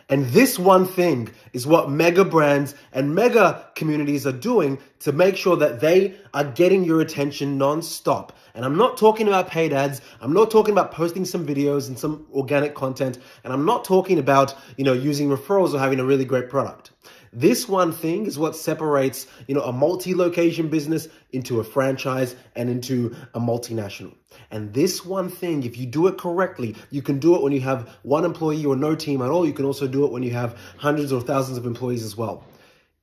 And this one thing is what mega brands and mega communities are doing to make sure that they are getting your attention nonstop. And I'm not talking about paid ads. I'm not talking about posting some videos and some organic content. And I'm not talking about, using referrals or having a really great product. This one thing is what separates, a multi-location business into a franchise and into a multinational. And this one thing, if you do it correctly, you can do it when you have one employee or no team at all. You can also do it when you have hundreds or thousands of employees as well.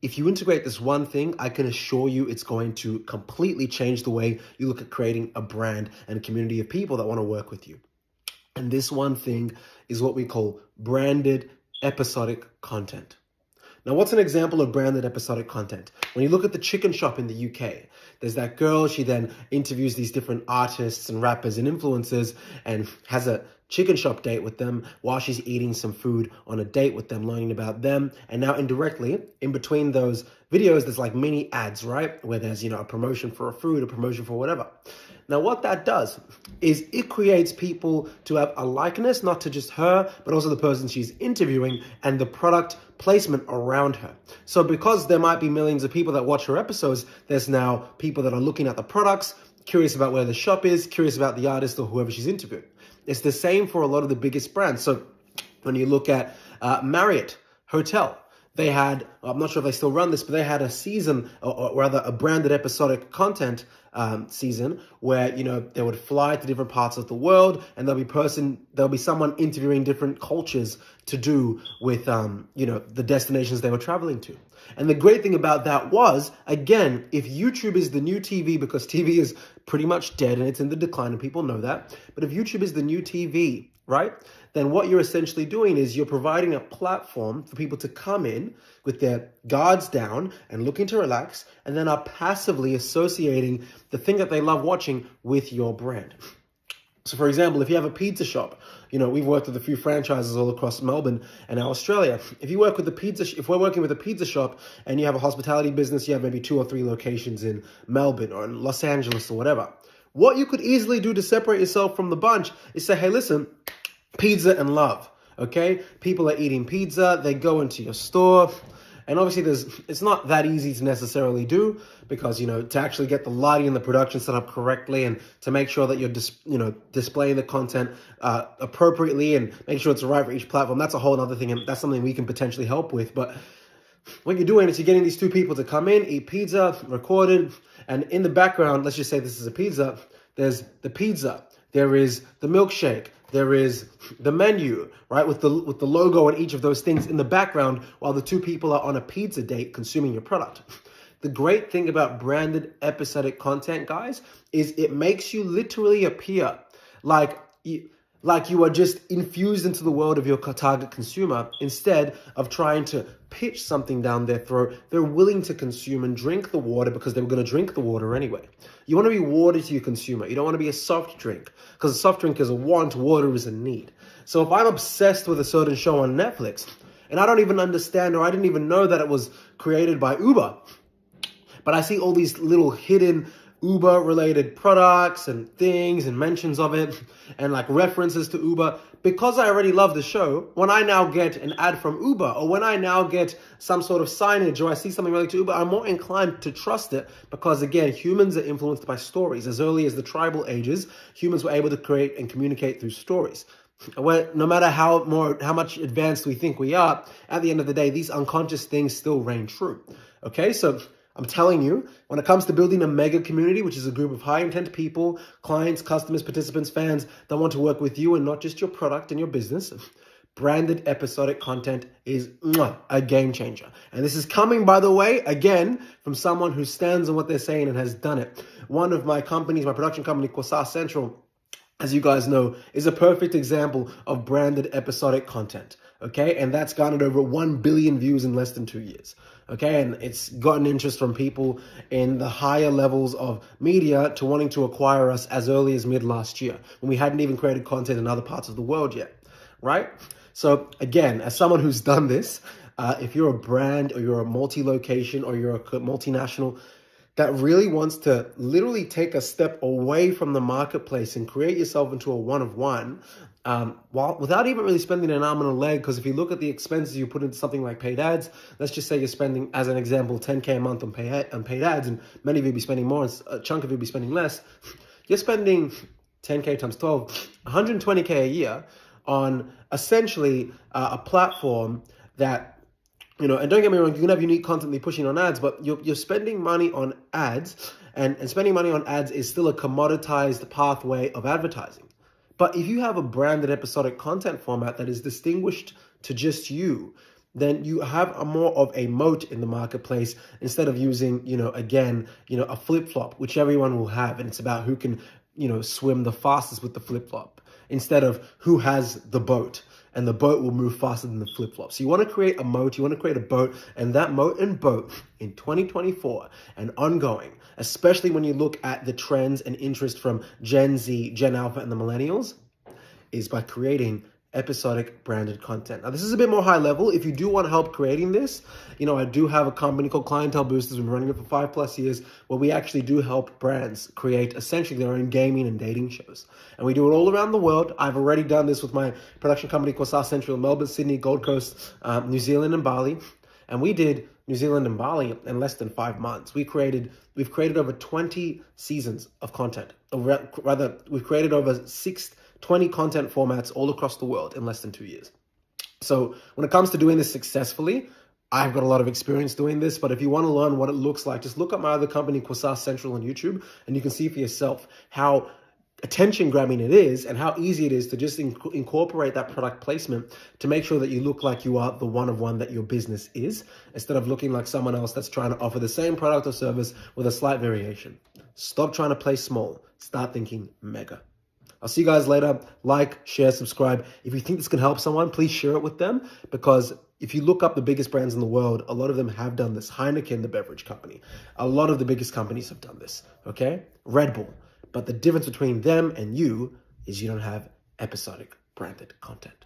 If you integrate this one thing, I can assure you it's going to completely change the way you look at creating a brand and a community of people that want to work with you. And this one thing is what we call branded episodic content. Now, what's an example of branded episodic content? When you look at the chicken shop in the UK, there's that girl, she then interviews these different artists and rappers and influencers and has a chicken shop date with them while she's eating some food on a date with them, learning about them. And now indirectly, in between those videos, there's like mini ads, right? Where there's, a promotion for a food, a promotion for whatever. Now, what that does is it creates people to have a likeness, not to just her, but also the person she's interviewing and the product placement around her. So because there might be millions of people that watch her episodes, there's now people that are looking at the products, curious about where the shop is, curious about the artist or whoever she's interviewing. It's the same for a lot of the biggest brands. So when you look at Marriott Hotel, they had, I'm not sure if they still run this, but they had a season, or rather a branded episodic content season where, they would fly to different parts of the world and there'll be someone interviewing different cultures to do with, the destinations they were traveling to. And the great thing about that was, again, if YouTube is the new TV, because TV is pretty much dead and it's in the decline and people know that, but if YouTube is the new TV, right? Then what you're essentially doing is you're providing a platform for people to come in with their guards down and looking to relax, and then are passively associating the thing that they love watching with your brand. So for example, if you have a pizza shop, we've worked with a few franchises all across Melbourne and now Australia. If we're working with a pizza shop and you have a hospitality business, you have maybe 2 or 3 locations in Melbourne or in Los Angeles or whatever. What you could easily do to separate yourself from the bunch is say, hey, listen, pizza and love, okay? People are eating pizza, they go into your store, and obviously it's not that easy to necessarily do because, to actually get the lighting and the production set up correctly and to make sure that you're displaying the content appropriately and make sure it's right for each platform, that's a whole other thing, and that's something we can potentially help with. But what you're doing is you're getting these 2 people to come in, eat pizza, recorded, and in the background, let's just say this is a pizza, there's the pizza, there is the milkshake, there is the menu, right, with the logo on each of those things in the background while the 2 people are on a pizza date consuming your product. The great thing about branded episodic content, guys, is it makes you literally appear like you are just infused into the world of your target consumer. Instead of trying to pitch something down their throat, they're willing to consume and drink the water because they were going to drink the water anyway. You want to be water to your consumer. You don't want to be a soft drink, because a soft drink is a want, water is a need. So if I'm obsessed with a certain show on Netflix and I don't even understand, or I didn't even know that it was created by Uber, but I see all these little hidden Uber-related products and things and mentions of it and like references to Uber, because I already love the show, when I now get an ad from Uber or when I now get some sort of signage or I see something related to Uber, I'm more inclined to trust it because, again, humans are influenced by stories. As early as the tribal ages, humans were able to create and communicate through stories. Where no matter how much advanced we think we are, at the end of the day, these unconscious things still reign true. Okay, so I'm telling you, when it comes to building a mega community, which is a group of high intent people, clients, customers, participants, fans that want to work with you and not just your product and your business, branded episodic content is a game changer. And this is coming, by the way, again, from someone who stands on what they're saying and has done it. One of my companies, my production company, Quasar Central, as you guys know, is a perfect example of branded episodic content. Okay, and that's garnered over 1 billion views in less than 2 years. Okay, and it's gotten interest from people in the higher levels of media to wanting to acquire us as early as mid last year, when we hadn't even created content in other parts of the world yet, right? So again, as someone who's done this, if you're a brand or you're a multi-location or you're a multinational, that really wants to literally take a step away from the marketplace and create yourself into a one-of-one, without even really spending an arm and a leg. Because if you look at the expenses you put into something like paid ads, let's just say you're spending, as an example, 10K a month on paid ads, and many of you be spending more, and a chunk of you be spending less. You're spending 10K times 12, 120K a year on essentially a platform that, and don't get me wrong, you can have unique content that you're pushing on ads, but you're spending money on ads, and spending money on ads is still a commoditized pathway of advertising. But if you have a branded episodic content format that is distinguished to just you, then you have a more of a moat in the marketplace, instead of using, a flip-flop, which everyone will have. And it's about who can, swim the fastest with the flip-flop, instead of who has the boat. And the boat will move faster than the flip-flop. So you want to create a moat, you want to create a boat, and that moat and boat in 2024 and ongoing, especially when you look at the trends and interest from Gen Z, Gen Alpha, and the millennials, is by creating episodic branded content. Now, this is a bit more high level. If you do want help creating this, I do have a company called Clientele Boosters. We've been running it for 5+ years, where we actually do help brands create essentially their own gaming and dating shows. And we do it all around the world. I've already done this with my production company called South Central, Melbourne, Sydney, Gold Coast, New Zealand, and Bali. And we did New Zealand and Bali in less than 5 months. We've created over 20 seasons of content. Or rather, we've created over 20 content formats all across the world in less than 2 years. So when it comes to doing this successfully, I've got a lot of experience doing this, but if you want to learn what it looks like, just look up my other company, South Central, on YouTube, and you can see for yourself how attention grabbing it is, and how easy it is to just incorporate that product placement to make sure that you look like you are the one-of-one that your business is, instead of looking like someone else that's trying to offer the same product or service with a slight variation. Stop trying to play small. Start thinking mega. I'll see you guys later. Like, share, subscribe. If you think this can help someone, please share it with them, because if you look up the biggest brands in the world, a lot of them have done this. Heineken, the beverage company. A lot of the biggest companies have done this, okay? Red Bull. But the difference between them and you is you don't have episodic branded content.